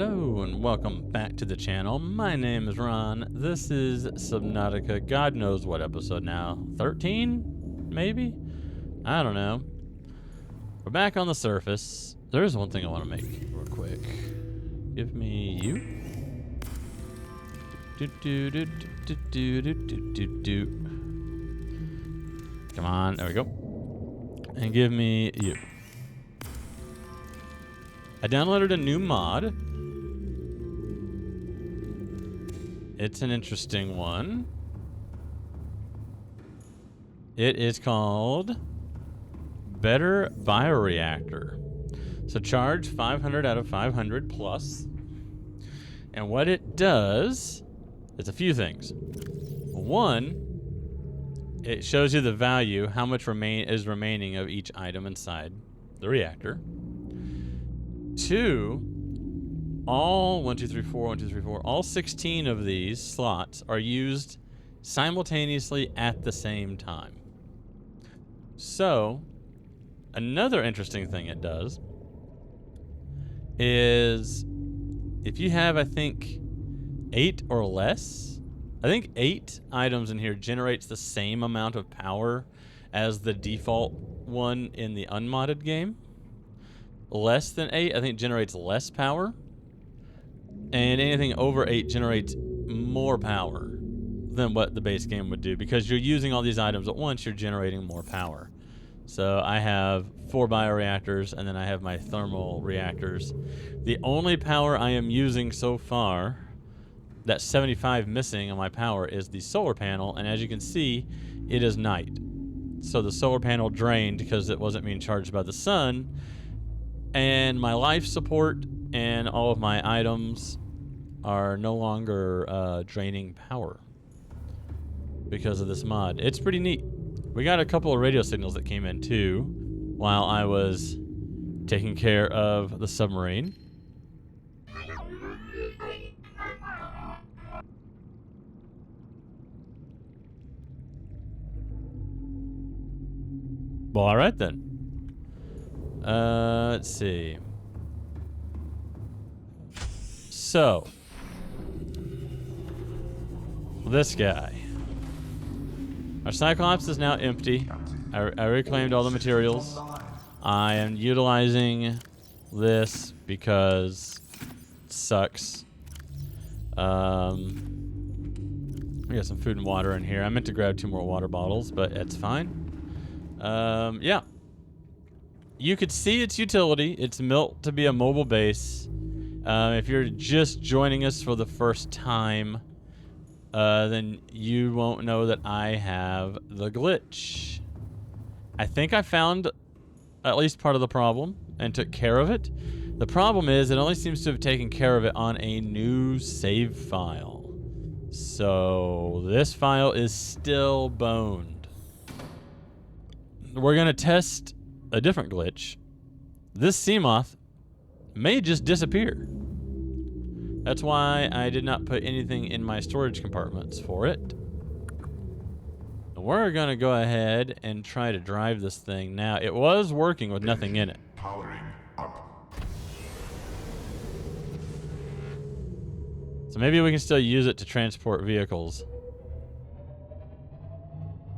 Hello and welcome back to the channel. My name is Ron. This is Subnautica. God knows what episode now. 13? Maybe? I don't know. We're back on the surface. There is one thing I want to make real quick. Give me you. Come on, there we go. And give me you. I downloaded a new mod. It's an interesting one. It is called Better Bio-Reactor. So charge 500 out of 500 plus. And what it does is a few things. One, it shows you the value, how much is remaining of each item inside the reactor. Two, all 4, all 16 of these slots are used simultaneously at the same time. So, another interesting thing it does is if you have, I think, 8 or less, I think 8 items in here generates the same amount of power as the default one in the unmodded game. Less than 8, I think, generates less power. And anything over 8 generates more power than what the base game would do. Because you're using all these items at once, you're generating more power. So I have 4 bioreactors, and then I have my thermal reactors. The only power I am using so far, that 75 missing on my power, is the solar panel. And as you can see, it is night. So the solar panel drained because it wasn't being charged by the sun. And my life support and all of my items are no longer draining power because of this mod. It's pretty neat. We got a couple of radio signals that came in too while I was taking care of the submarine. Well, all right then. Let's see. So, this guy. Our Cyclops is now empty. I reclaimed all the materials. I am utilizing this because it sucks. We got some food and water in here. I meant to grab 2 more water bottles, but it's fine. Yeah. You could see its utility. It's built to be a mobile base. If you're just joining us for the first time, then you won't know that I have the glitch. I think I found at least part of the problem and took care of it. The problem is it only seems to have taken care of it on a new save file. So this file is still boned. We're going to test a different glitch. This sea moth may just disappear. That's why I did not put anything in my storage compartments for it. We're gonna go ahead and try to drive this thing now. It was working with nothing in it. Powering up. So maybe we can still use it to transport vehicles.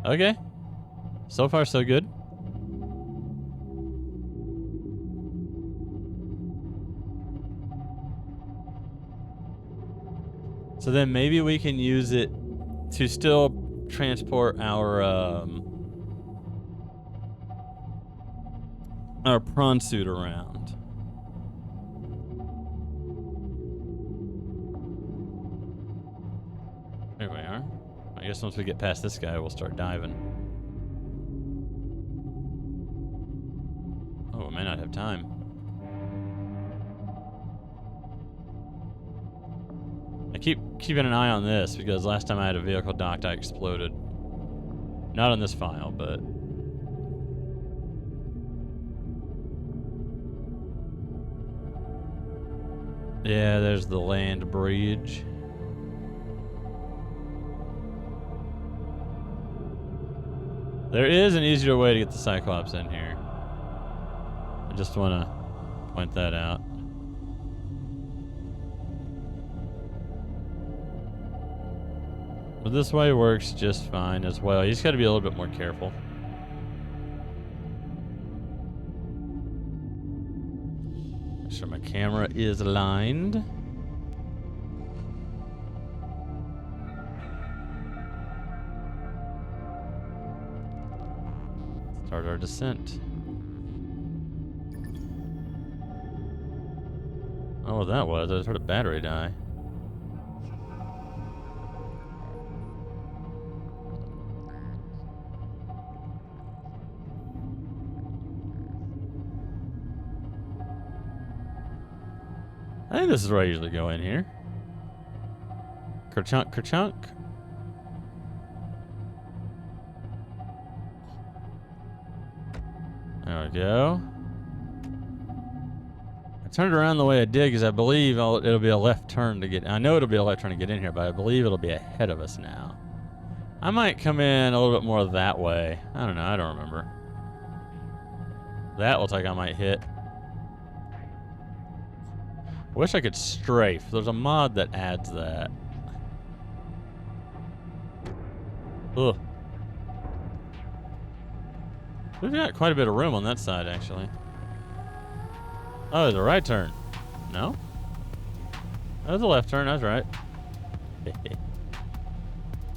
Okay. So far so good. So then maybe we can use it to still transport our prawn suit around. There we are. I guess once we get past this guy, we'll start diving. Oh, we may not have time. I keep keeping an eye on this because last time I had a vehicle docked, I exploded. Not on this file, but... yeah, there's the land bridge. There is an easier way to get the Cyclops in here. I just want to point that out. But this way works just fine as well. You just got to be a little bit more careful. Make sure my camera is aligned. Start our descent. Oh, what that was? I just heard a battery die. I think this is where I usually go in here. Kerchunk, kerchunk. There we go. I turned around the way I did because I believe it'll be a left turn to get... I know it'll be a left turn to get in here, but I believe it'll be ahead of us now. I might come in a little bit more that way. I don't know. I don't remember. That looks like I might hit. Wish I could strafe. There's a mod that adds that. Ugh. We've got quite a bit of room on that side, actually. Oh, there's a right turn. No? That was a left turn. That's right.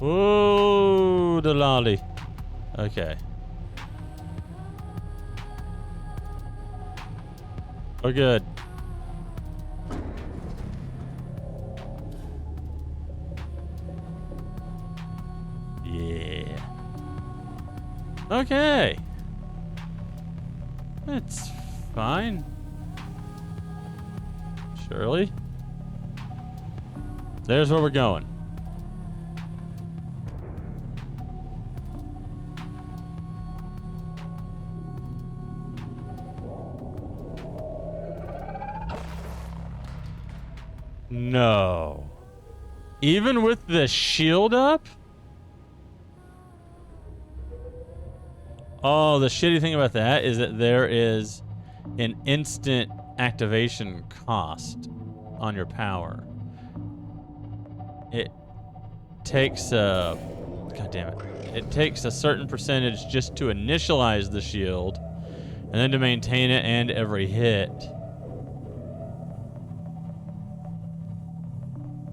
Ooh, the lolly. Okay. Oh, good. Yeah. Okay. It's fine. Surely. There's where we're going. No. Even with the shield up? Oh, the shitty thing about that is that there is an instant activation cost on your power. It takes a... God damn it. It takes a certain percentage just to initialize the shield, and then to maintain it and every hit.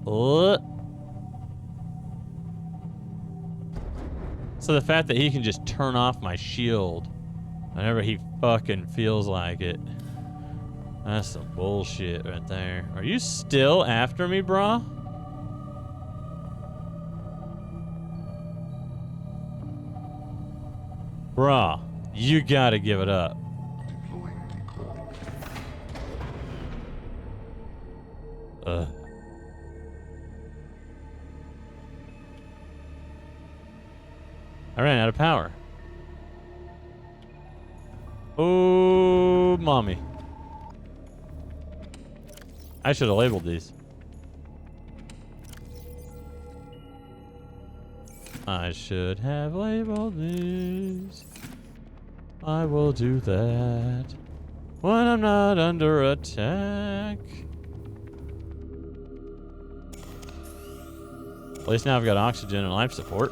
What? So the fact that he can just turn off my shield whenever he fucking feels like it. That's some bullshit right there. Are you still after me, brah? Brah, you gotta give it up. Ugh. I ran out of power. Oh, mommy. I should have labeled these. I should have labeled these. I will do that when I'm not under attack. At least now I've got oxygen and life support.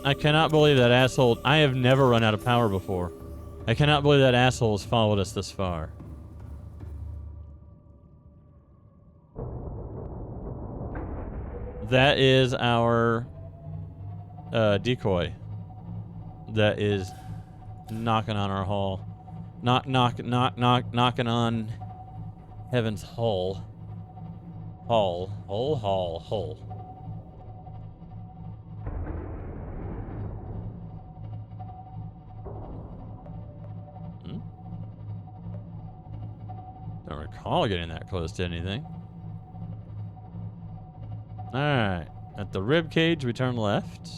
I cannot believe that asshole. I have never run out of power before. I cannot believe that asshole has followed us this far. That is our decoy. That is knocking on our hull. Knocking on heaven's hull. Hull. Don't recall getting that close to anything. Alright. At the rib cage, we turn left.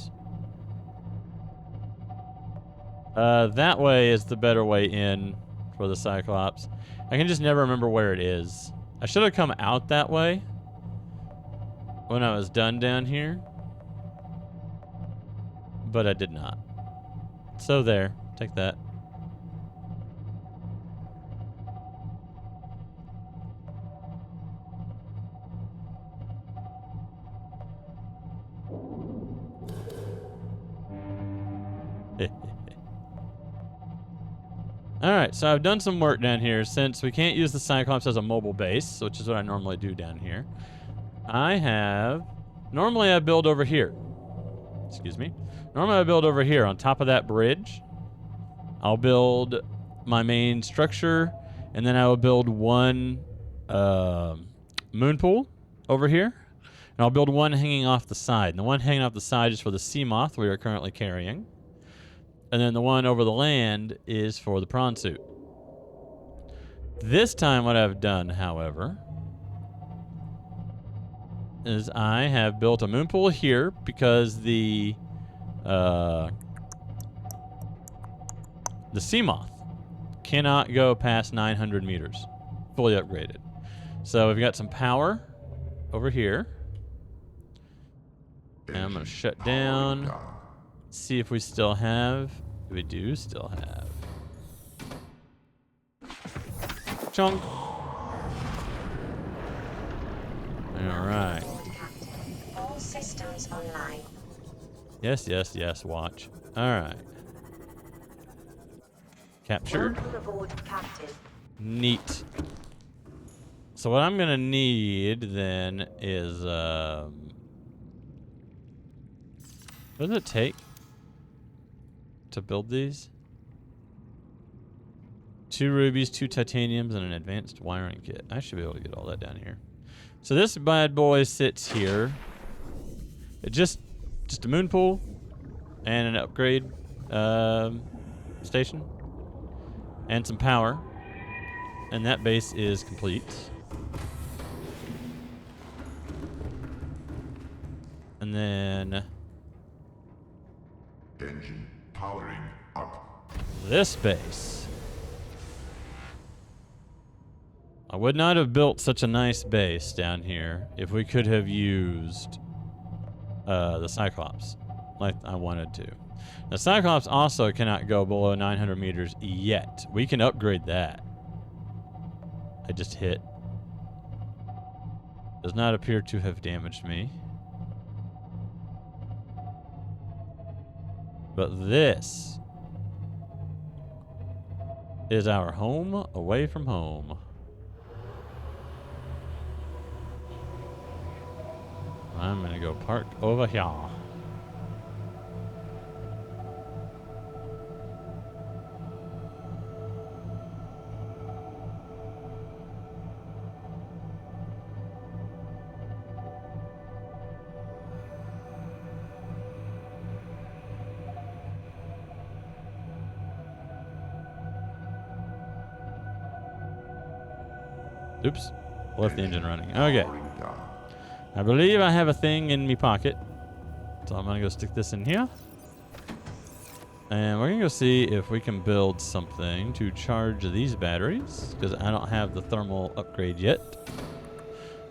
That way is the better way in for the Cyclops. I can just never remember where it is. I should have come out that way when I was done down here, but I did not. So there, take that. Alright, so I've done some work down here since we can't use the Cyclops as a mobile base, which is what I normally do down here. Normally I build over here. Excuse me. Normally I build over here on top of that bridge. I'll build my main structure, and then I will build one moon pool over here. And I'll build one hanging off the side. And the one hanging off the side is for the sea moth we are currently carrying. And then the one over the land is for the prawn suit. This time what I've done, however, is I have built a moon pool here because the sea moth cannot go past 900 meters, fully upgraded. So we've got some power over here. And I'm going to shut down, see if we still have. We do still have. Chunk. All right. All systems online. Yes, yes, yes, watch. All right. Captured. Welcome aboard, Captain. Neat. So what I'm going to need then is... what does it take to build these? 2 rubies, 2 titaniums, and an advanced wiring kit. I should be able to get all that down here. So this bad boy sits here. It just a moon pool and an upgrade station and some power, and that base is complete. And then Engine powering up. this base. I would not have built such a nice base down here if we could have used the Cyclops like I wanted to. The Cyclops also cannot go below 900 meters yet. We can upgrade that. I just hit. Does not appear to have damaged me. But this is our home away from home. I'm gonna go park over here. Oops, left the engine running. Okay. I believe I have a thing in me pocket. So I'm gonna go stick this in here. And we're gonna go see if we can build something to charge these batteries, because I don't have the thermal upgrade yet.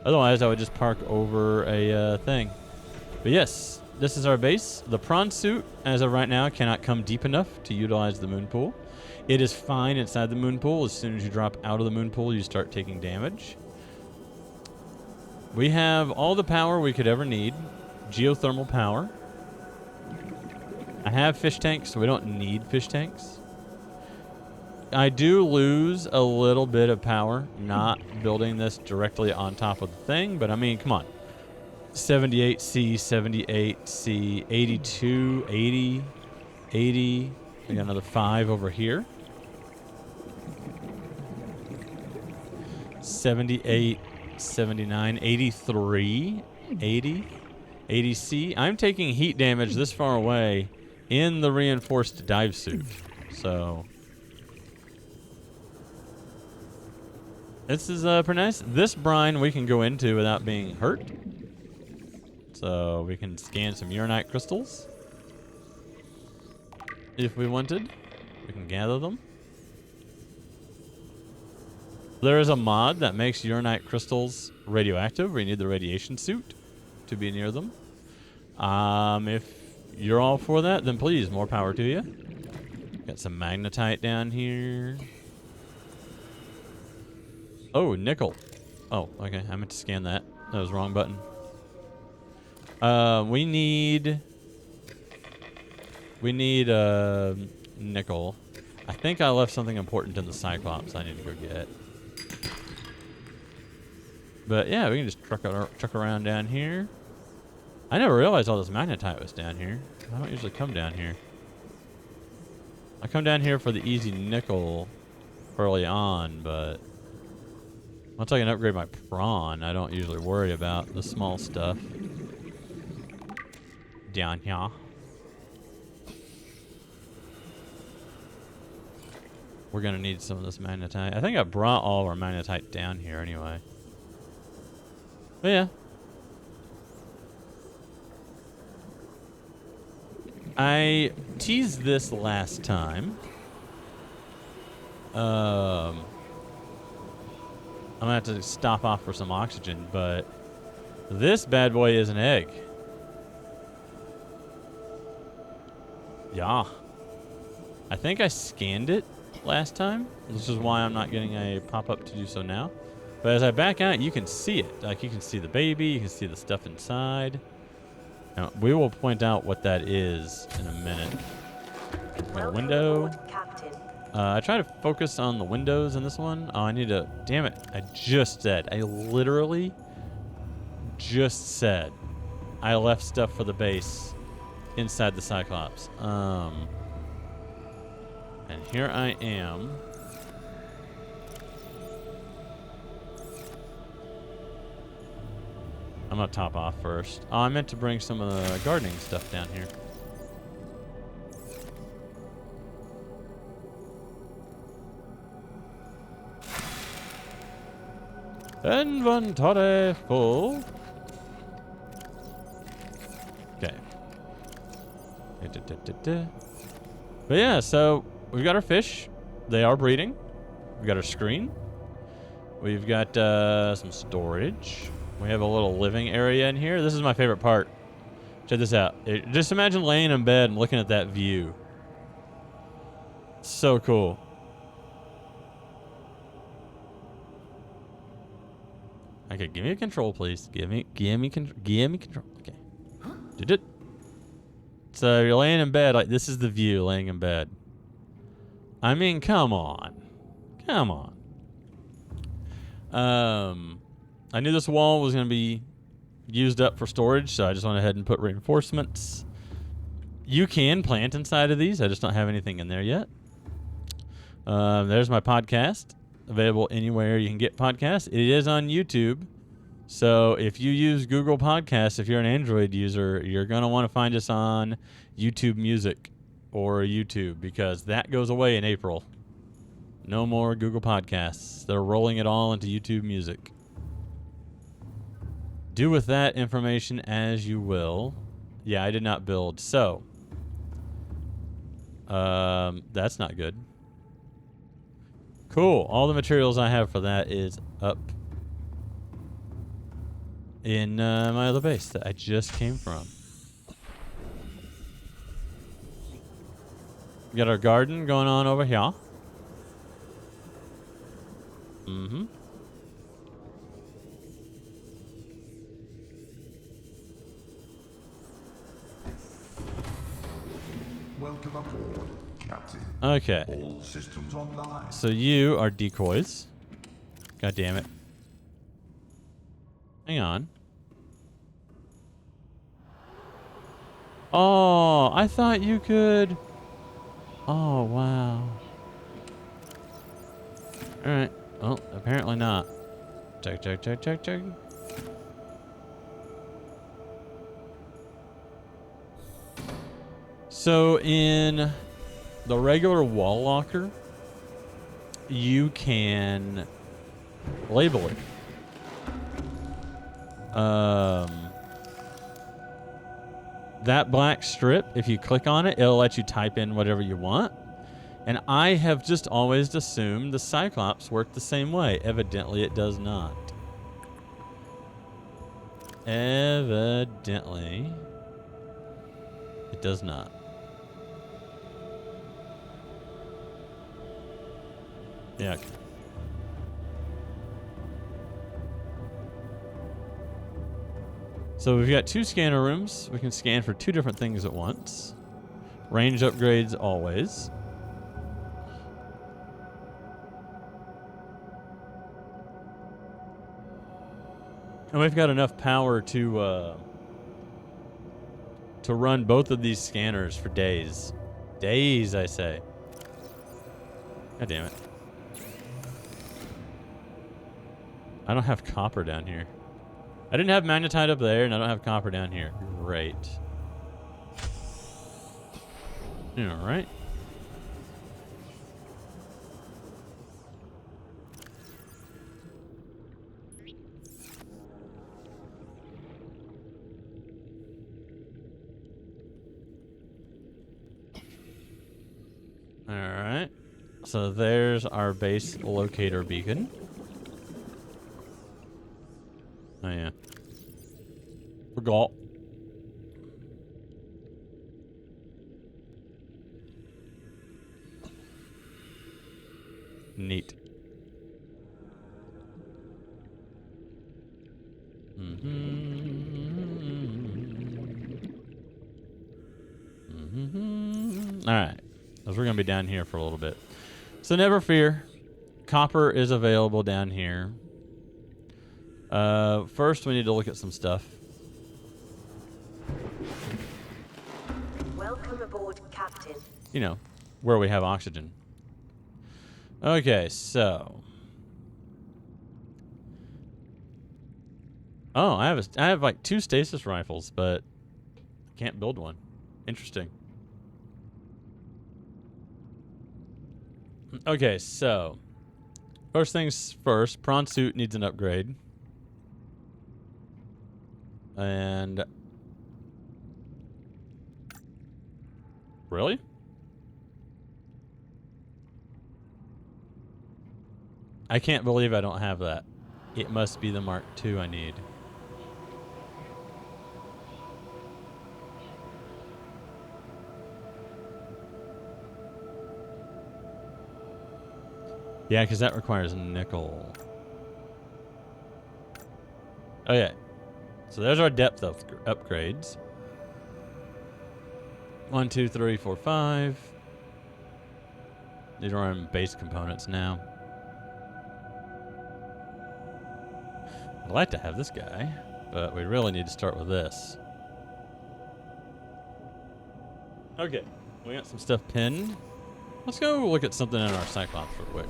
Otherwise, I would just park over a thing. But yes, this is our base. The prawn suit, as of right now, cannot come deep enough to utilize the moon pool. It is fine inside the moon pool. As soon as you drop out of the moon pool, you start taking damage. We have all the power we could ever need. Geothermal power. I have fish tanks, so we don't need fish tanks. I do lose a little bit of power not building this directly on top of the thing, but I mean, come on. 78C, 78C, 82, 80, 80. We got another 5 over here. 78, 79, 83, 80, 80C. I'm taking heat damage this far away in the reinforced dive suit. So this is pretty nice. This brine we can go into without being hurt. So we can scan some uranite crystals. If we wanted, we can gather them. There is a mod that makes uranite crystals radioactive, where you need the radiation suit to be near them. If you're all for that, then please, more power to you. Got some magnetite down here. Oh, nickel. Oh, okay, I meant to scan that. That was the wrong button. We need We need nickel. I think I left something important in the Cyclops I need to go get. But yeah, we can just truck around down here. I never realized all this magnetite was down here. I don't usually come down here. I come down here for the easy nickel early on, but once I can upgrade my prawn, I don't usually worry about the small stuff down here. We're gonna need some of this magnetite. I think I brought all of our magnetite down here anyway. But yeah. I teased this last time. I'm gonna have to stop off for some oxygen, but this bad boy is an egg. Yeah. I think I scanned it last time. This is why I'm not getting a pop-up to do so now. But as I back out, you can see it. Like, you can see the baby, you can see the stuff inside. Now, we will point out what that is in a minute. Got a window. I try to focus on the windows in this one. Oh, I need to... Damn it. I literally just said I left stuff for the base inside the Cyclops. And here I am. I'm gonna top off first. Oh, I meant to bring some of the gardening stuff down here. Inventory full. Okay. But yeah, so we've got our fish. They are breeding. We've got our screen. We've got some storage. We have a little living area in here. This is my favorite part. Check this out. Just imagine laying in bed and looking at that view. So cool. Okay, give me a control, please. Give me control. Okay. Did it? So you're laying in bed, like this is the view, laying in bed. I mean, come on. Come on. I knew this wall was going to be used up for storage, so I just went ahead and put reinforcements. You can plant inside of these. I just don't have anything in there yet. There's my podcast. Available anywhere you can get podcasts. It is on YouTube. So if you use Google Podcasts, if you're an Android user, you're going to want to find us on YouTube Music or YouTube, because that goes away in April. No more Google Podcasts. They're rolling it all into YouTube Music. Do with that information as you will. Yeah, I did not build. So, that's not good. Cool. All the materials I have for that is up in my other base that I just came from. We got our garden going on over here. Mm-hmm. Welcome aboard, Captain. Okay. All systems online. So you are decoys. God damn it. Hang on. Oh, I thought you could... Oh, wow. Alright. Well, apparently not. Check. So in the regular wall locker, you can label it. That black strip, if you click on it, it'll let you type in whatever you want. And I have just always assumed the Cyclops worked the same way. Evidently, it does not. Evidently, it does not. Yeah. So we've got 2 scanner rooms. We can scan for 2 different things at once. Range upgrades always. And we've got enough power to run both of these scanners for days. Days, I say. God damn it. I don't have copper down here. I didn't have magnetite up there, and I don't have copper down here. Great. Alright. Alright. So there's our base locator beacon. Oh yeah. Forgot. Neat. Alright. Because we're going to be down here for a little bit. So never fear. Copper is available down here. First, we need to look at some stuff. Welcome aboard, Captain. You know, where we have oxygen. Okay, so. Oh, I have like 2 stasis rifles, but I can't build one. Interesting. Okay, so first things first, prawn suit needs an upgrade. And really? I can't believe I don't have that. It must be the Mark II I need. Yeah, because that requires nickel. Okay. So there's our depth upgrades. 1, 2, 3, 4, 5. These are our base components now. I'd like to have this guy, but we really need to start with this. Okay, we got some stuff pinned. Let's go look at something in our Cyclops real quick.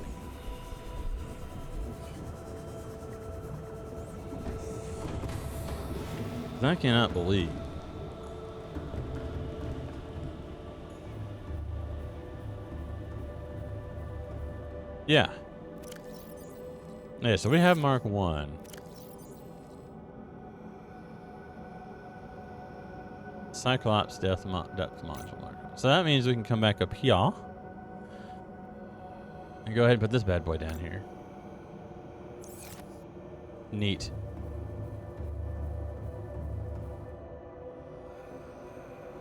I cannot believe. Yeah. Yeah, so we have Mark 1. Cyclops depth module. So that means we can come back up here. And go ahead and put this bad boy down here. Neat.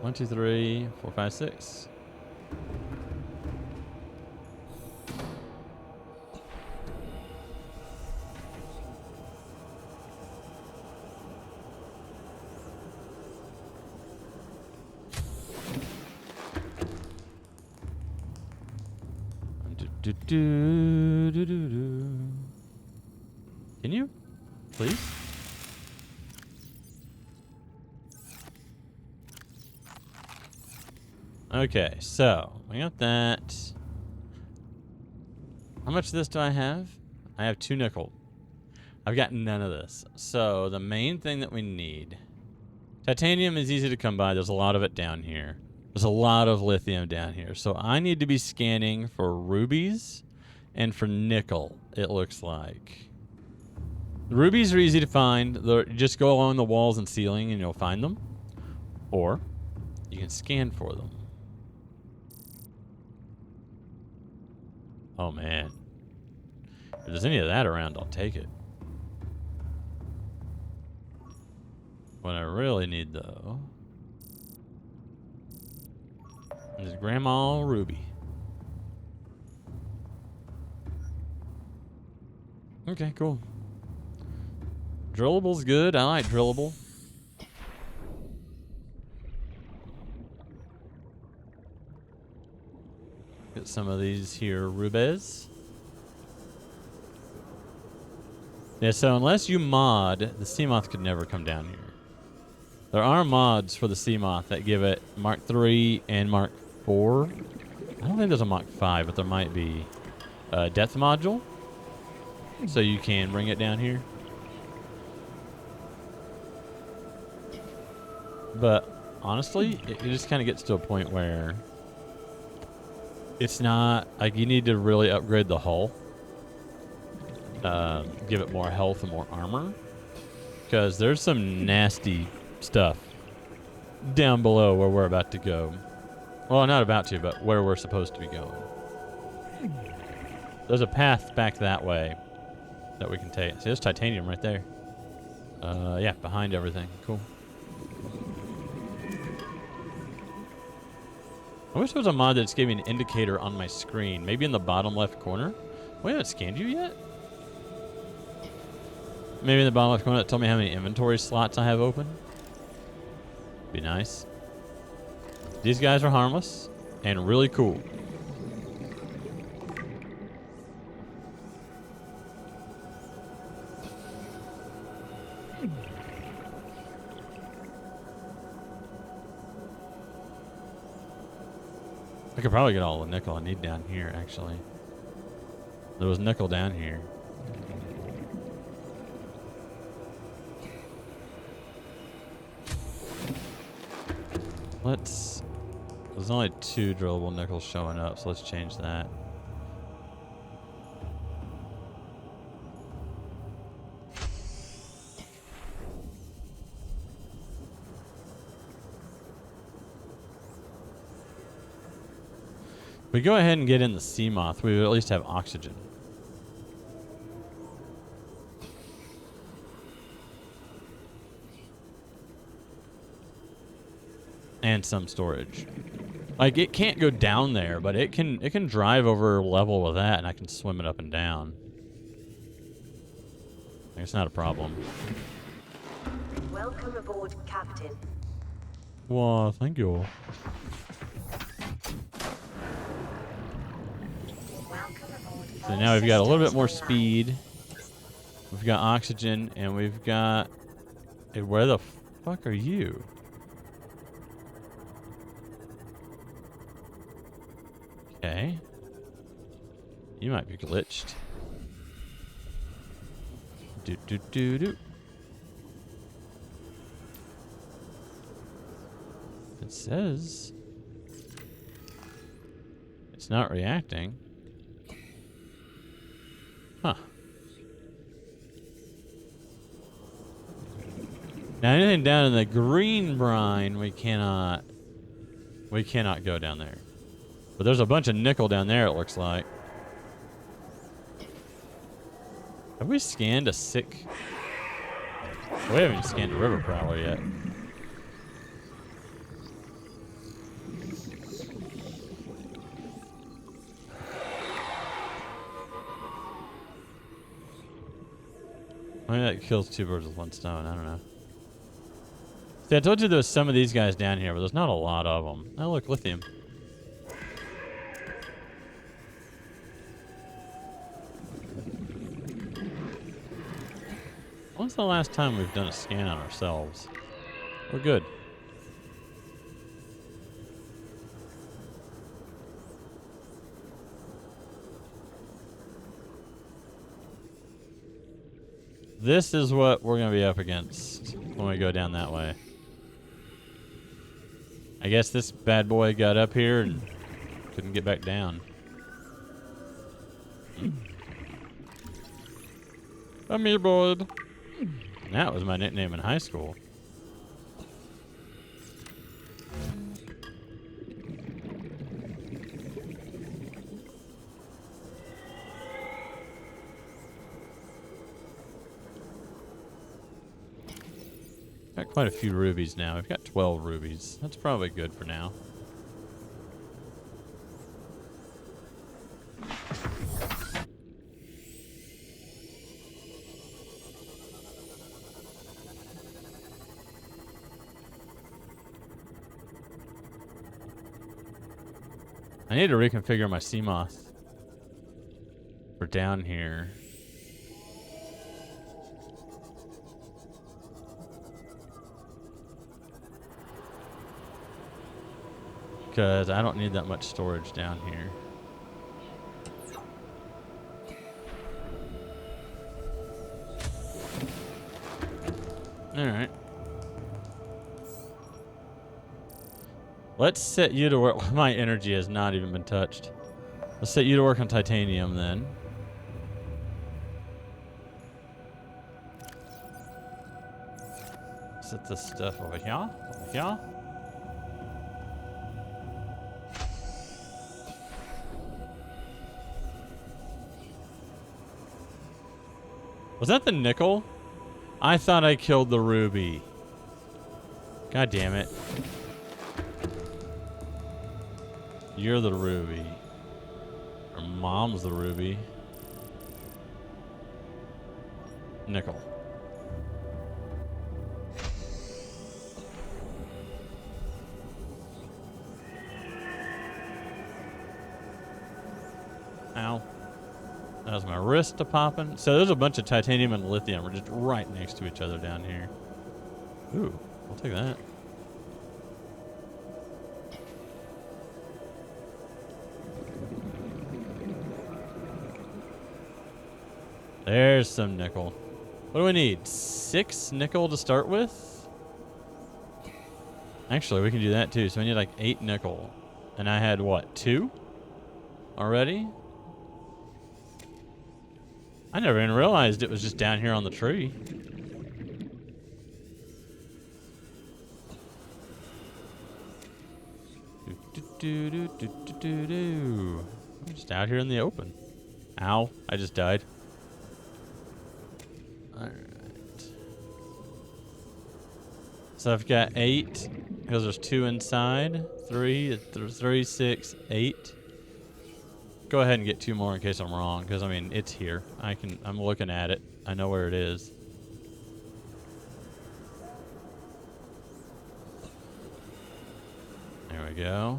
One, two, three, 4, 5, 6. Can you? Please? Okay, so we got that. How much of this do I have? I have 2 nickel. I've got none of this. So the main thing that we need. Titanium is easy to come by. There's a lot of it down here. There's a lot of lithium down here. So I need to be scanning for rubies and for nickel, it looks like. The rubies are easy to find. Just go along the walls and ceiling and you'll find them. Or you can scan for them. Oh man. If there's any of that around, I'll take it. What I really need though is Grandma Ruby. Okay, cool. Drillable's good. I like drillable. at some of these here rubies. Yeah, so unless you mod, the Seamoth could never come down here. There are mods for the Seamoth that give it Mark 3 and Mark 4. I don't think there's a Mark 5, but there might be a depth module. So you can bring it down here. But honestly, it just kind of gets to a point where it's not like you need to really upgrade the hull. Give it more health and more armor. Because there's some nasty stuff down below where we're about to go. Well, not about to, but where we're supposed to be going. There's a path back that way that we can take. See, there's titanium right there. Yeah, behind everything. Cool. I wish there was a mod that just gave me an indicator on my screen. Maybe in the bottom left corner. We haven't scanned you yet? Maybe in the bottom left corner that told me how many inventory slots I have open. Be nice. These guys are harmless and really cool. I could probably get all the nickel I need down here, actually. There was nickel down here. There's only 2 drillable nickels showing up, so let's change that. If we go ahead and get in the Seamoth, we would at least have oxygen. And some storage. Like, it can't go down there, but it can drive over level with that, and I can swim it up and down. It's not a problem. Welcome aboard, Captain. Well, thank you. Welcome aboard. So now we've got a little bit more speed. We've got oxygen, and we've got... Hey, where the fuck are you? Okay. You might be glitched. Do do do do. It says it's not reacting. Huh. Now anything down in the green brine, we cannot go down there. But there's a bunch of nickel down there, it looks like. Have we scanned a sick... We haven't even scanned a river prowler yet. Maybe that kills 2 birds with 1 stone, I don't know. See, I told you there was some of these guys down here, but there's not a lot of them. Oh, look, lithium. When's the last time we've done a scan on ourselves? We're good. This is what we're going to be up against when we go down that way. I guess this bad boy got up here and couldn't get back down. I'm here, boy. That was my nickname in high school. Got quite a few rubies now. We've got 12 rubies. That's probably good for now. I need to reconfigure my CMOS for down here. Because I don't need that much storage down here. Alright. Let's set you to work. My energy has not even been touched. Let's set you to work on titanium then. Set this stuff over here. Over here. Was that the nickel? I thought I killed the ruby. God damn it. You're the ruby. Or mom's the ruby. Nickel. Ow. That was my wrist popping. So there's a bunch of titanium and lithium. We're just right next to each other down here. Ooh, I'll take that. There's some nickel. What do we need? 6 nickel to start with? Actually, we can do that too. So we need like 8 nickel. And I had what, 2 already? I never even realized it was just down here on the tree. I'm just out here in the open. Ow, I just died. Alright. So I've got 8, because there's 2 inside. 3, 6, 8. Go ahead and get 2 more in case I'm wrong, because I mean it's here. I'm looking at it. I know where it is. There we go.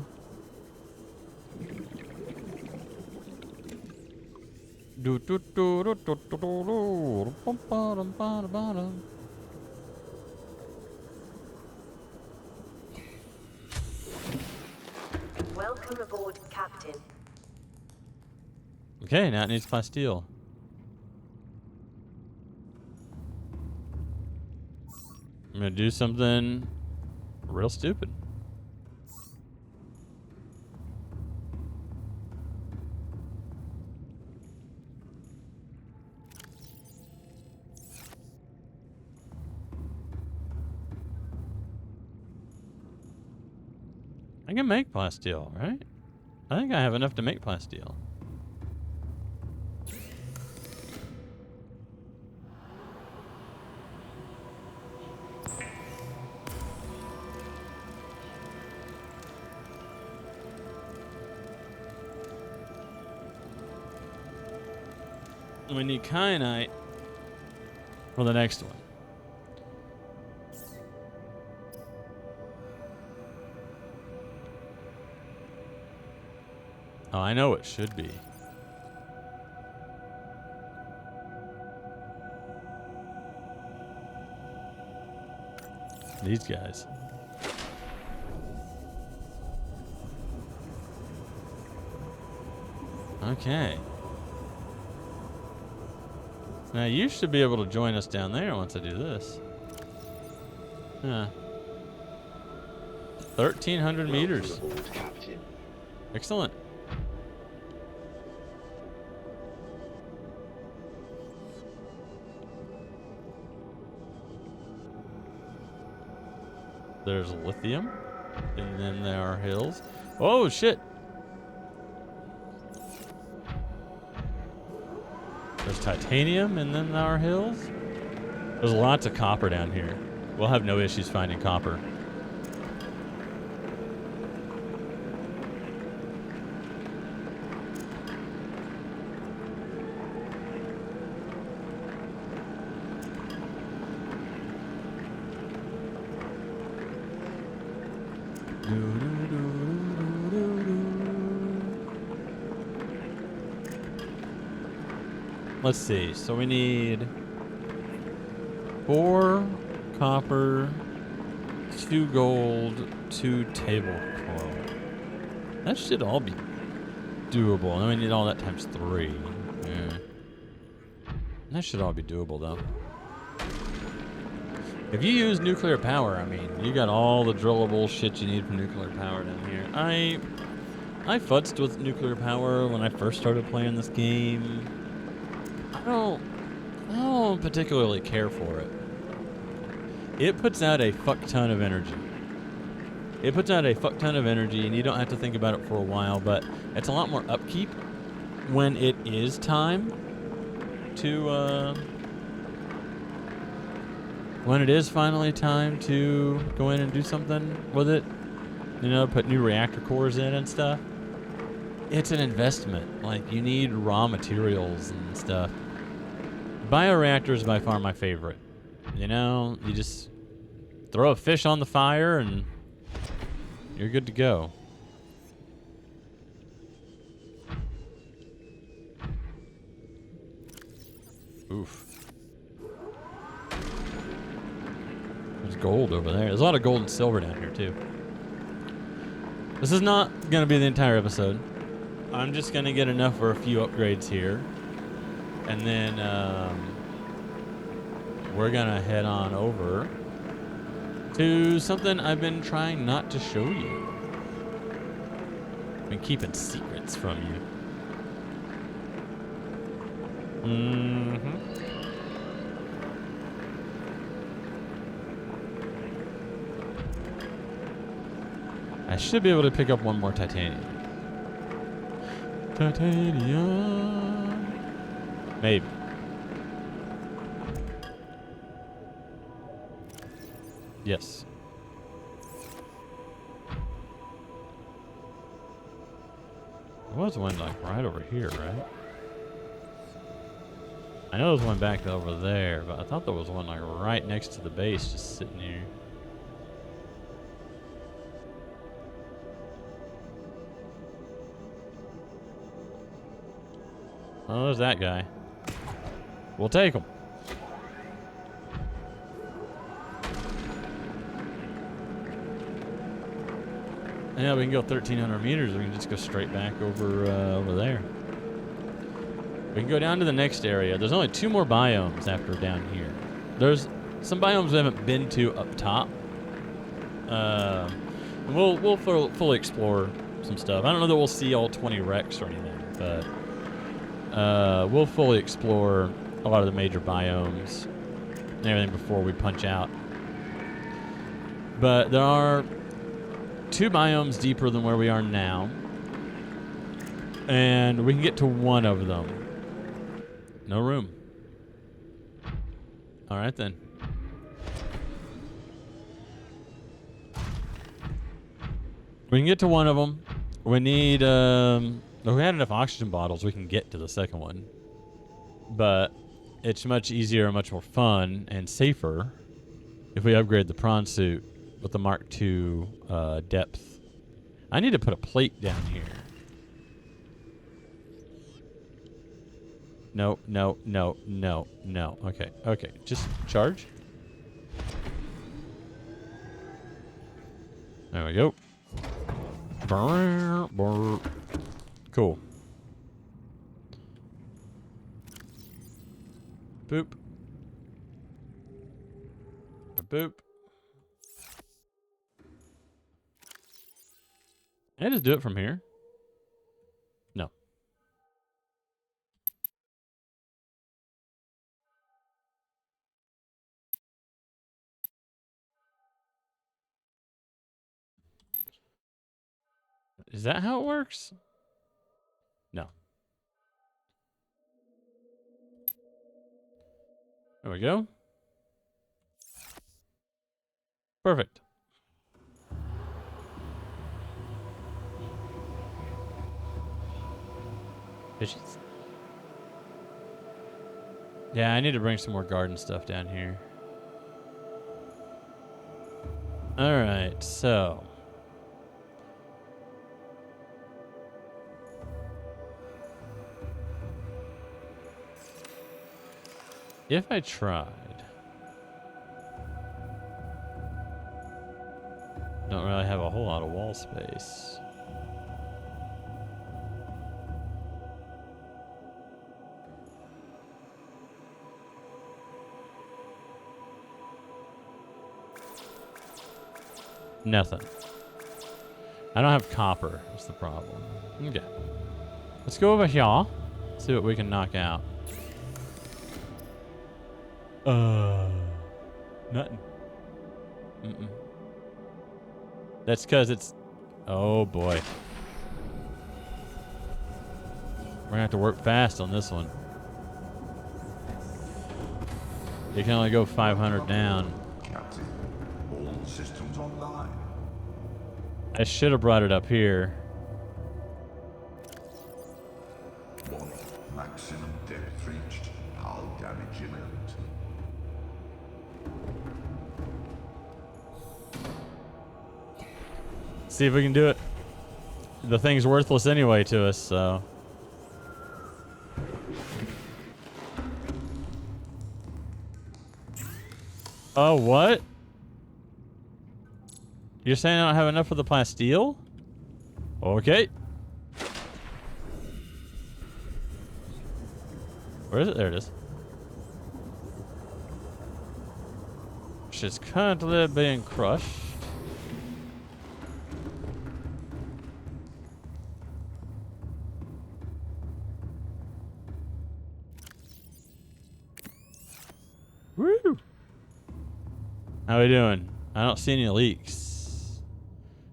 Welcome aboard, Captain. Okay, now it needs plasteel. I'm gonna do something real stupid. I can make plasteel, right? I think I have enough to make plasteel. We need kyanite for the next one. Oh, I know it should be. These guys. Okay. Now you should be able to join us down there once I do this. Yeah. 1,300 meters. Excellent. There's lithium, and then there are hills. Oh shit! There's titanium, and then there are hills. There's lots of copper down here. We'll have no issues finding copper. let's see. So we need 4 copper, 2 gold, 2 table coral. That should all be doable. And then we need all that times 3. Yeah. That should all be doable, though. If you use nuclear power, I mean, you got all the drillable shit you need from nuclear power down here. I futzed with nuclear power when I first started playing this game. I don't particularly care for it. It puts out a fuck ton of energy. It puts out a fuck ton of energy, and you don't have to think about it for a while, but it's a lot more upkeep when it is time to, when it is finally time to go in and do something with it, you know, put new reactor cores in and stuff. It's an investment. Like, you need raw materials and stuff. Bio-Reactor is by far my favorite. You know, you just throw a fish on the fire and you're good to go. Oof. There's gold over there. There's a lot of gold and silver down here, too. This is not going to be the entire episode. I'm just going to get enough for a few upgrades here. And then we're going to head on over to something I've been trying not to show you. I've been keeping secrets from you. I should be able to pick up one more titanium. Titanium. Maybe. Yes. There was one like right over here, right? I know there's one back over there, but I thought there was one like right next to the base just sitting here. Oh, there's that guy. We'll take him. Yeah, we can go 1,300 meters. We can just go straight back over there. We can go down to the next area. There's only 2 more biomes after down here. There's some biomes we haven't been to up top. We'll fully explore some stuff. I don't know that we'll see all 20 wrecks or anything, but we'll fully explore a lot of the major biomes and everything before we punch out. But there are 2 biomes deeper than where we are now, and we can get to one of them. No room. All right then. We can get to one of them. We need if we had enough oxygen bottles, we can get to the second one. But it's much easier, much more fun, and safer if we upgrade the prawn suit with the Mark II depth. I need to put a plate down here. No. Okay. Just charge. There we go. Cool. Boop. Boop. Can I just do it from here? No. Is that how it works? No. There we go. Perfect. Fishies. Yeah, I need to bring some more garden stuff down here. Alright, so. If I tried. Don't really have a whole lot of wall space. Nothing. I don't have copper. That's the problem. Okay. Let's go over here. See what we can knock out. Nothing. That's because it's... Oh, boy. We're gonna have to work fast on this one. You can only go 500 down. Captain, all systems online. I should have brought it up here. One, maximum depth reached. Hull damage imminent. See if we can do it. The thing's worthless anyway to us, so... Oh, what? You're saying I don't have enough for the plasteel? Okay. Where is it? There it is. Shit's currently being crushed. Woo! How we doing? I don't see any leaks.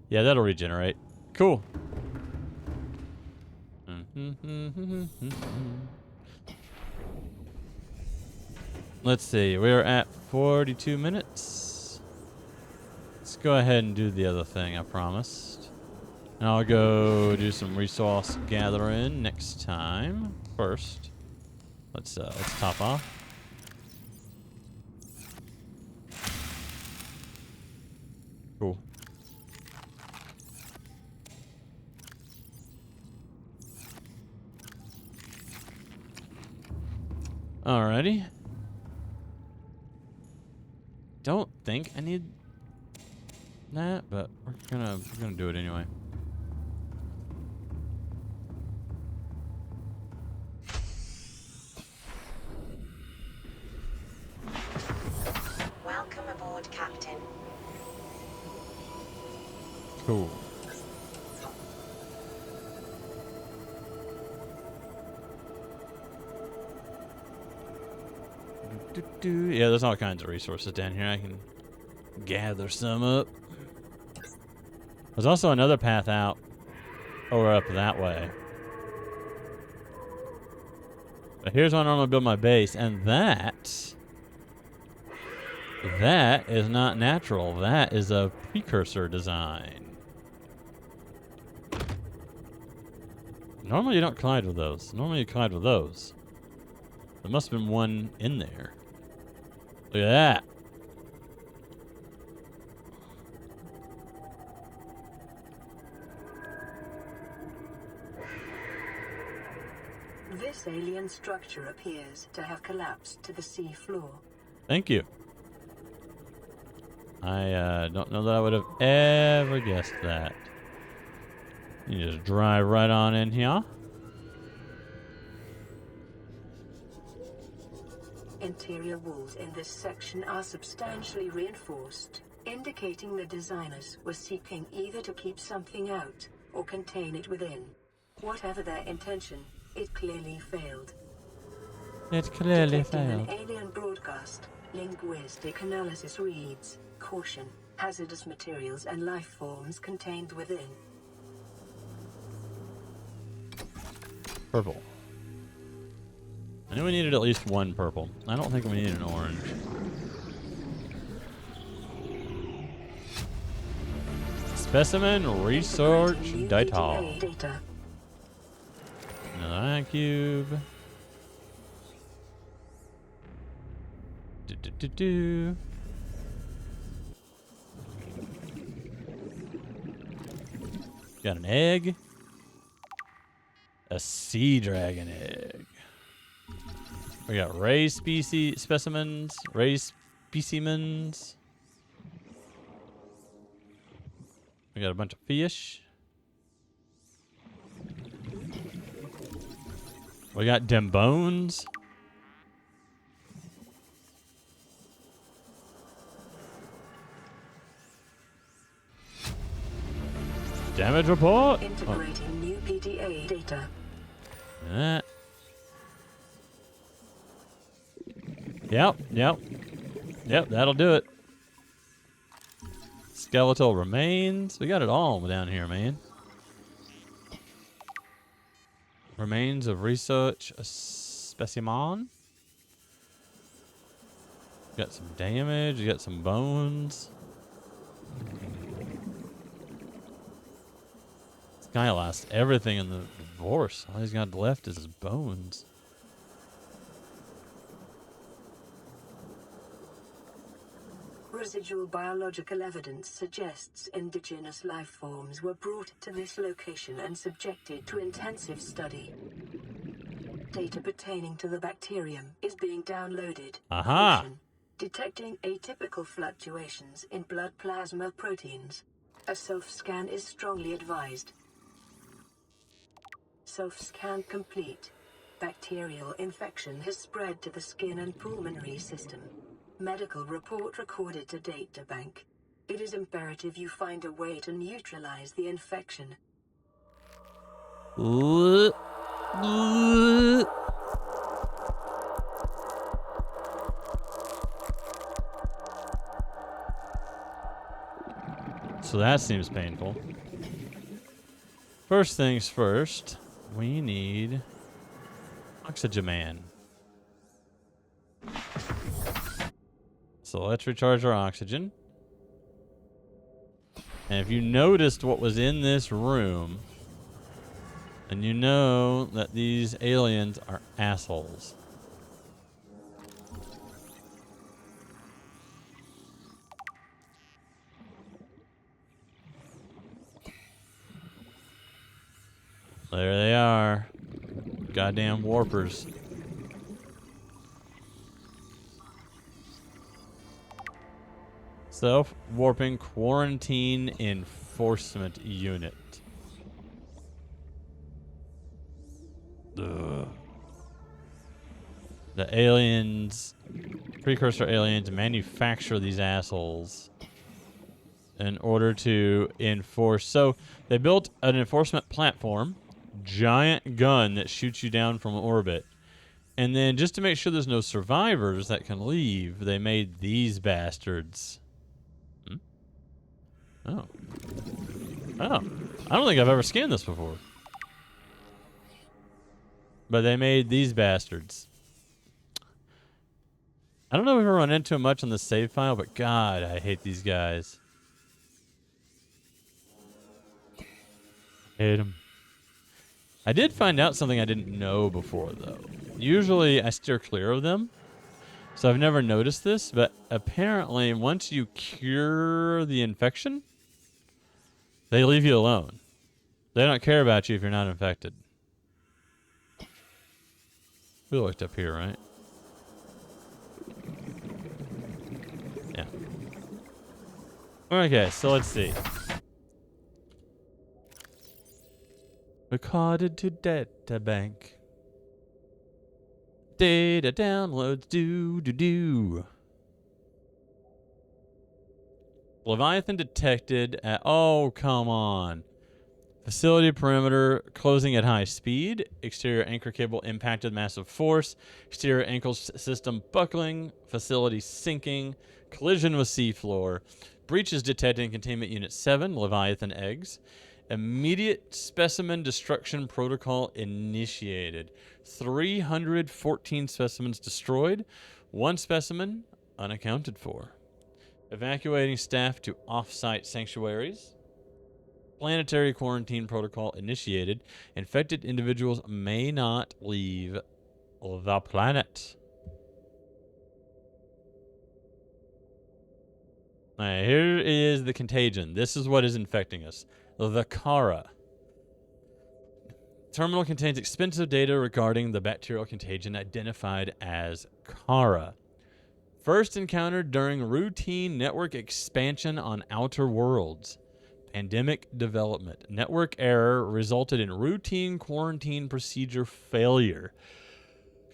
Yeah, that'll regenerate. Cool. Let's see. We're at 42 minutes. Let's go ahead and do the other thing I promised. And I'll go do some resource gathering next time. First, let's top off. Cool. Alrighty. Don't think I need that, but we're gonna do it anyway. Welcome aboard, Captain. Cool. Yeah, there's all kinds of resources down here. I can gather some up. There's also another path out or up that way. But here's where I normally build my base, and that is not natural. That is a precursor design. Normally you don't collide with those. Normally you collide with those. There must have been one in there. Look at that. This alien structure appears to have collapsed to the sea floor. Thank you. I don't know that I would have ever guessed that. You just drive right on in here. Interior walls in this section are substantially reinforced, indicating the designers were seeking either to keep something out or contain it within. Whatever their intention, it clearly failed. It clearly Detecting failed. an alien broadcast. Linguistic analysis reads, caution, hazardous materials and life forms contained within. Purple. I knew we needed at least one purple. I don't think we need an orange. Specimen research data. Another cube. Got an egg. A sea dragon egg. We got ray specimens. Ray specimens. We got a bunch of fish. We got dem bones. Damage report. Integrating new PDA data. That. Yep, that'll do it. Skeletal remains. We got it all down here, man. Remains of research specimen. Got some damage. You got some bones. This guy lost everything in the divorce. All he's got left is his bones. Residual biological evidence suggests indigenous life forms were brought to this location and subjected to intensive study. Data pertaining to the bacterium is being downloaded. Aha! Function: detecting atypical fluctuations in blood plasma proteins. A self-scan is strongly advised. Self-scan complete. Bacterial infection has spread to the skin and pulmonary system. Medical report recorded to databank. It is imperative you find a way to neutralize the infection. So that seems painful. First things first, we need Oxygen Man. So let's recharge our oxygen. And if you noticed what was in this room, then you know that these aliens are assholes. There they are. Goddamn warpers. Self-warping quarantine enforcement unit. Ugh. The aliens, precursor aliens, manufacture these assholes in order to enforce. So they built an enforcement platform, giant gun that shoots you down from orbit. And then just to make sure there's no survivors that can leave, they made these bastards. Oh. I don't think I've ever scanned this before. But they made these bastards. I don't know if we've run into them much on the save file, but God, I hate these guys. Hate them. I did find out something I didn't know before, though. Usually, I steer clear of them. So I've never noticed this, but apparently once you cure the infection, they leave you alone. They don't care about you if you're not infected. We looked up here, right? Yeah. Okay, so let's see. Recorded to databank. Data downloads, do. Leviathan detected at, oh, come on. Facility perimeter closing at high speed. Exterior anchor cable impacted massive force. Exterior ankle system buckling. Facility sinking. Collision with seafloor. Breaches detected in containment unit 7. Leviathan eggs. Immediate specimen destruction protocol initiated. 314 specimens destroyed. 1 specimen unaccounted for. Evacuating staff to off-site sanctuaries. Planetary quarantine protocol initiated. Infected individuals may not leave the planet. Alright, here is the contagion. This is what is infecting us. The Kara. terminal contains expensive data regarding the bacterial contagion identified as Kara. First encountered during routine network expansion on outer worlds. Pandemic development. Network error resulted in routine quarantine procedure failure.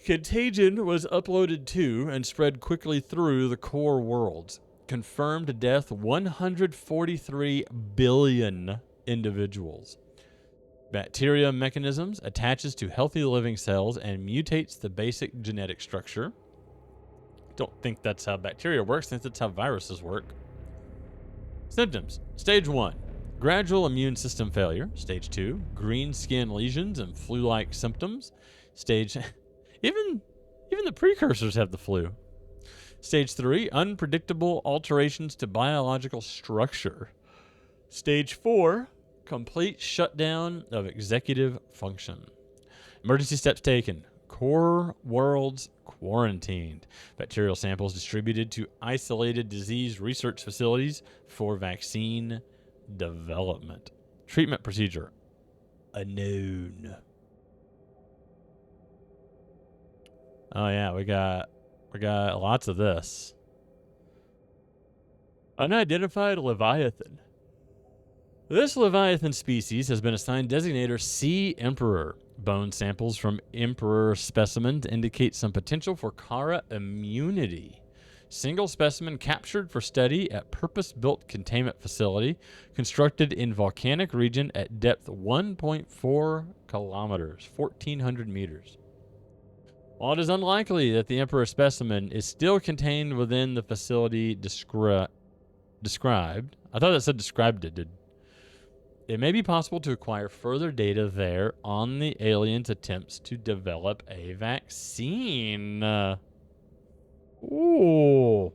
Contagion was uploaded to and spread quickly through the core worlds. Confirmed death 143 billion individuals. Bacteria mechanisms attaches to healthy living cells and mutates the basic genetic structure. Don't think that's how bacteria works. I think that's how viruses work. Symptoms. Stage 1. Gradual immune system failure. Stage 2. Green skin lesions and flu-like symptoms. Stage... Even the precursors have the flu. Stage 3. Unpredictable alterations to biological structure. Stage 4. Complete shutdown of executive function. Emergency steps taken. Core worlds quarantined. Bacterial samples distributed to isolated disease research facilities for vaccine development. Treatment procedure unknown. Oh yeah, we got lots of this. Unidentified Leviathan. This Leviathan species has been assigned designator Sea Emperor. Bone samples from Emperor specimens indicate some potential for Kara immunity. Single specimen captured for study at purpose-built containment facility constructed in volcanic region at depth 1.4 kilometers, 1,400 meters. While it is unlikely that the Emperor specimen is still contained within the facility described, I thought that said described it did. It may be possible to acquire further data there on the aliens' attempts to develop a vaccine. Ooh.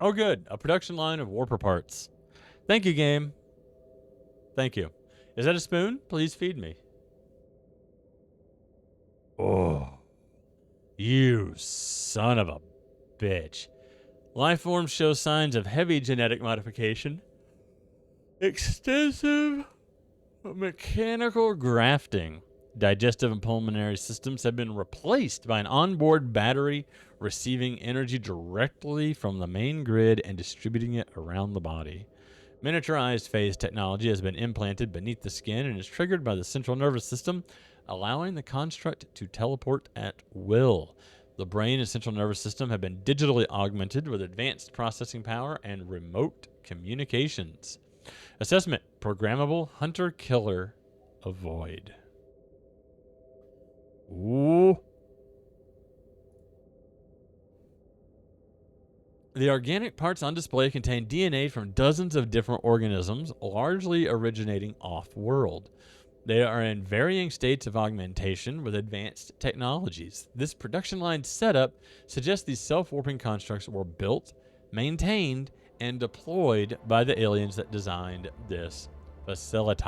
Oh, good. A production line of warper parts. Thank you, game. Thank you. Is that a spoon? Please feed me. Oh. You son of a bitch. Life forms show signs of heavy genetic modification. Extensive mechanical grafting. Digestive and pulmonary systems have been replaced by an onboard battery receiving energy directly from the main grid and distributing it around the body. Miniaturized phase technology has been implanted beneath the skin and is triggered by the central nervous system, allowing the construct to teleport at will. The brain and central nervous system have been digitally augmented with advanced processing power and remote communications. Assessment: programmable hunter-killer avoid. Ooh. The organic parts on display contain DNA from dozens of different organisms, largely originating off-world. They are in varying states of augmentation with advanced technologies. This production line setup suggests these self-warping constructs were built, maintained, and deployed by the aliens that designed this facility.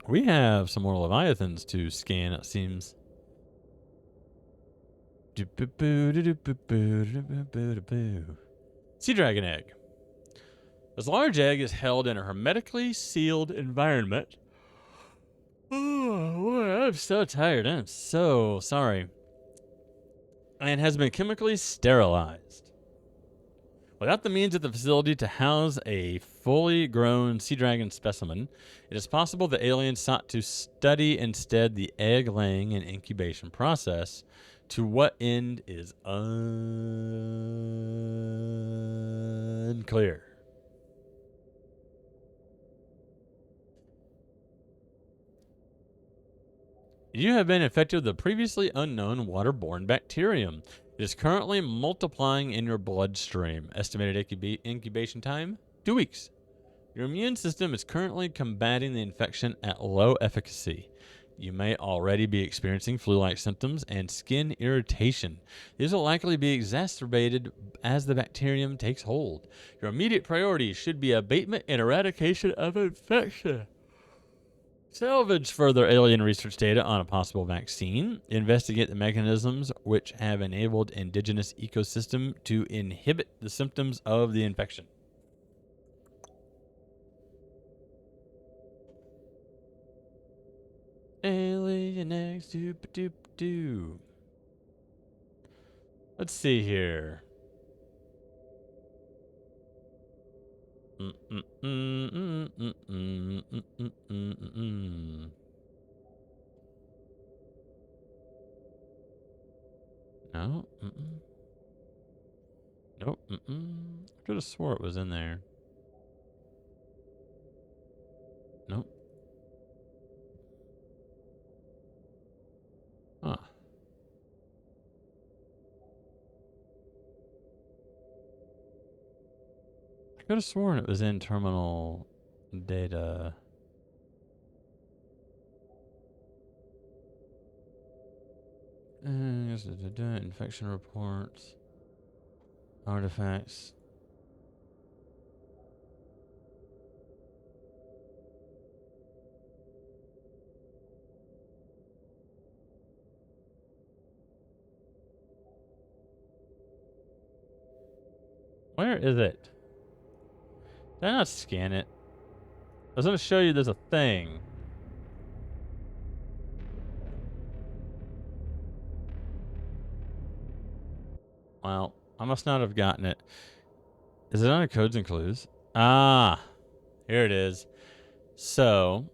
We have some more Leviathans to scan, it seems. Sea dragon egg. This large egg is held in a hermetically sealed environment. Oh, boy, I'm so tired. I'm so sorry. And has been chemically sterilized. Without the means at the facility to house a fully grown sea dragon specimen, it is possible the aliens sought to study instead the egg-laying and incubation process. To what end is unclear. You have been infected with the previously unknown waterborne bacterium. It is currently multiplying in your bloodstream. Estimated incubation time, 2 weeks. Your immune system is currently combating the infection at low efficacy. You may already be experiencing flu-like symptoms and skin irritation. These will likely be exacerbated as the bacterium takes hold. Your immediate priority should be abatement and eradication of infection. Salvage further alien research data on a possible vaccine. Investigate the mechanisms which have enabled indigenous ecosystem to inhibit the symptoms of the infection. Alien X doop doop doo. Let's see here. No. Nope. I could have swore it was in there. Nope. Huh. I could have sworn it was in terminal data. Infection reports. Artifacts. Where is it? Did I not scan it? I was going to show you there's a thing. Well, I must not have gotten it. Is it under codes and clues? Ah, here it is. So,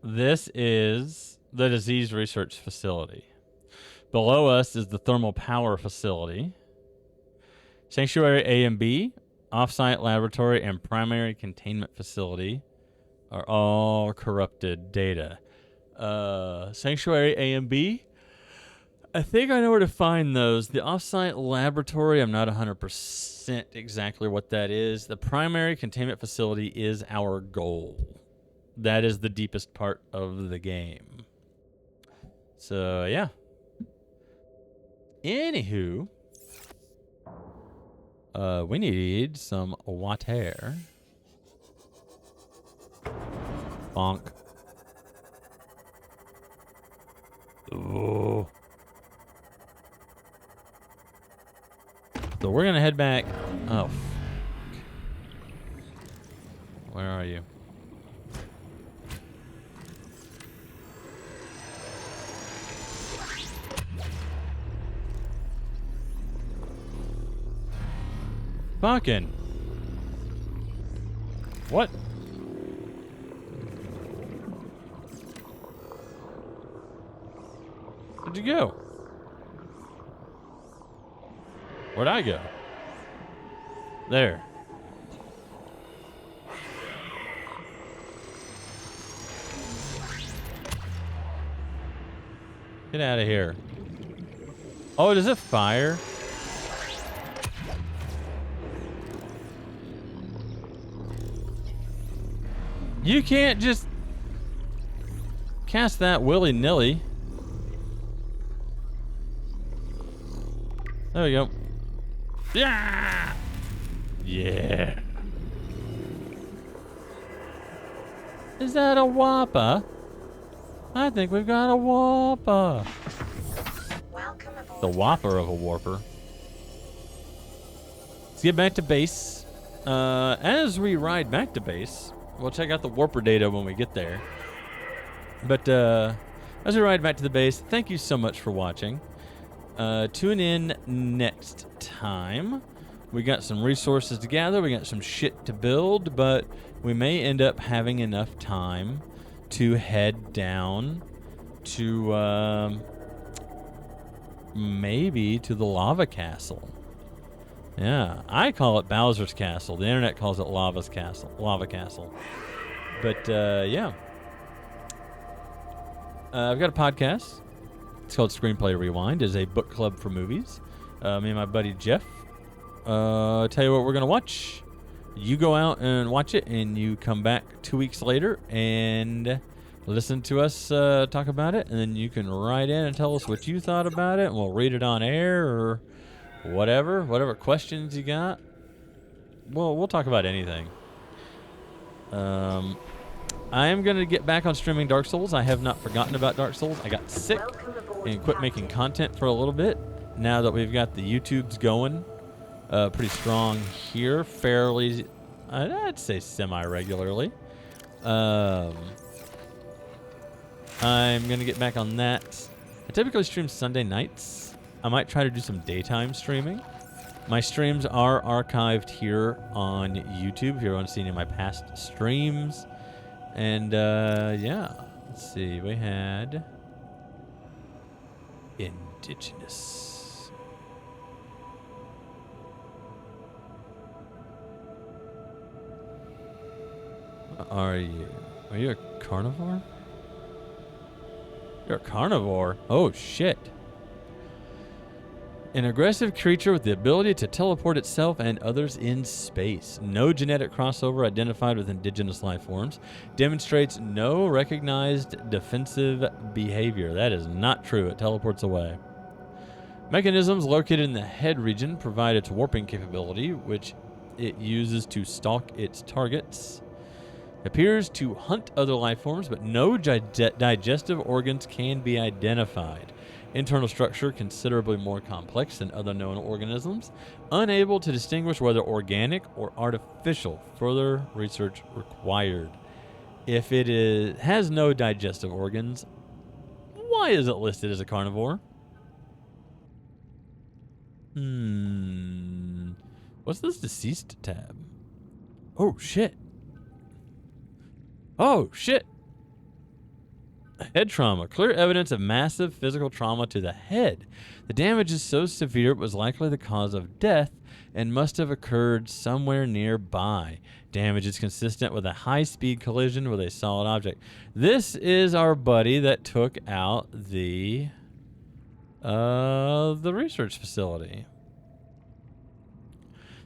this is the disease research facility. Below us is the thermal power facility. Sanctuary A and B, offsite laboratory, and primary containment facility are all corrupted data. Sanctuary A and B, I think I know where to find those. The offsite laboratory, I'm not 100% exactly what that is. The primary containment facility is our goal. That is the deepest part of the game. So, yeah. Anywho, we need some water. Bonk. Oh. So we're gonna head back. Oh. Where are you? Fucking. What? Where'd you go? Where'd I go? There. Get out of here. Oh, does it fire? You can't just cast that willy-nilly. There we go. Yeah! Yeah. Is that a whopper? I think we've got a whopper. Welcome aboard. The whopper of a warper. Let's get back to base. As we ride back to base, we'll check out the warper data when we get there. But as we ride back to the base, thank you so much for watching. Tune in next time. We got some resources to gather. We got some shit to build, but we may end up having enough time to head down to maybe to the lava castle. Yeah, I call it Bowser's Castle. The internet calls it Lava Castle. But yeah, I've got a podcast. It's called Screenplay Rewind. It's a book club for movies. Me and my buddy Jeff. Tell you what we're gonna watch. you go out and watch it, and you come back 2 weeks later and listen to us talk about it, and then you can write in and tell us what you thought about it, and we'll read it on air or whatever questions you got. Well, we'll talk about anything. I am going to get back on streaming Dark Souls. I have not forgotten about Dark Souls. I got sick and quit making content for a little bit. Now that we've got the YouTubes going pretty strong here, fairly, I'd say semi-regularly. I'm going to get back on that. I typically stream Sunday nights. I might try to do some daytime streaming. My streams are archived here on YouTube if you want to see any of my past streams. And, yeah. Let's see. We had Indigenous. What are you? Are you a carnivore? You're a carnivore? Oh, shit. An aggressive creature with the ability to teleport itself and others in space. No genetic crossover identified with indigenous life forms. Demonstrates no recognized defensive behavior. That is not true. It teleports away. Mechanisms located in the head region provide its warping capability, which it uses to stalk its targets. Appears to hunt other life forms, but no digestive organs can be identified. Internal structure considerably more complex than other known organisms. Unable to distinguish whether organic or artificial. Further research required. If it has no digestive organs, why is it listed as a carnivore? What's this deceased tab? Oh, shit. Oh, shit. Head trauma. Clear evidence of massive physical trauma to the head. The damage is so severe it was likely the cause of death and must have occurred somewhere nearby. Damage is consistent with a high-speed collision with a solid object. This is our buddy that took out the research facility.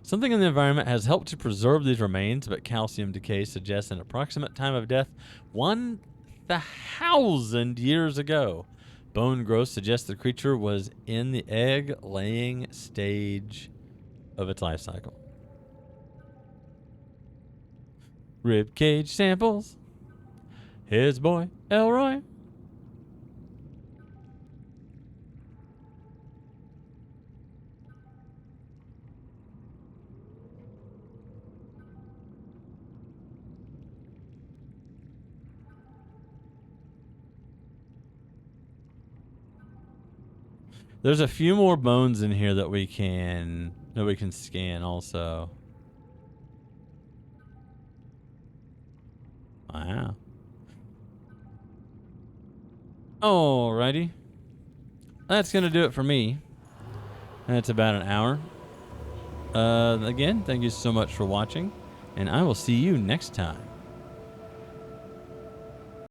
Something in the environment has helped to preserve these remains, but calcium decay suggests an approximate time of death 1,000 years ago. Bone growth suggests the creature was in the egg-laying stage of its life cycle. Rib cage samples. His boy, Elroy. There's a few more bones in here that we can scan also. Wow. Alrighty. That's gonna do it for me. That's about an hour. Again, thank you so much for watching, and I will see you next time.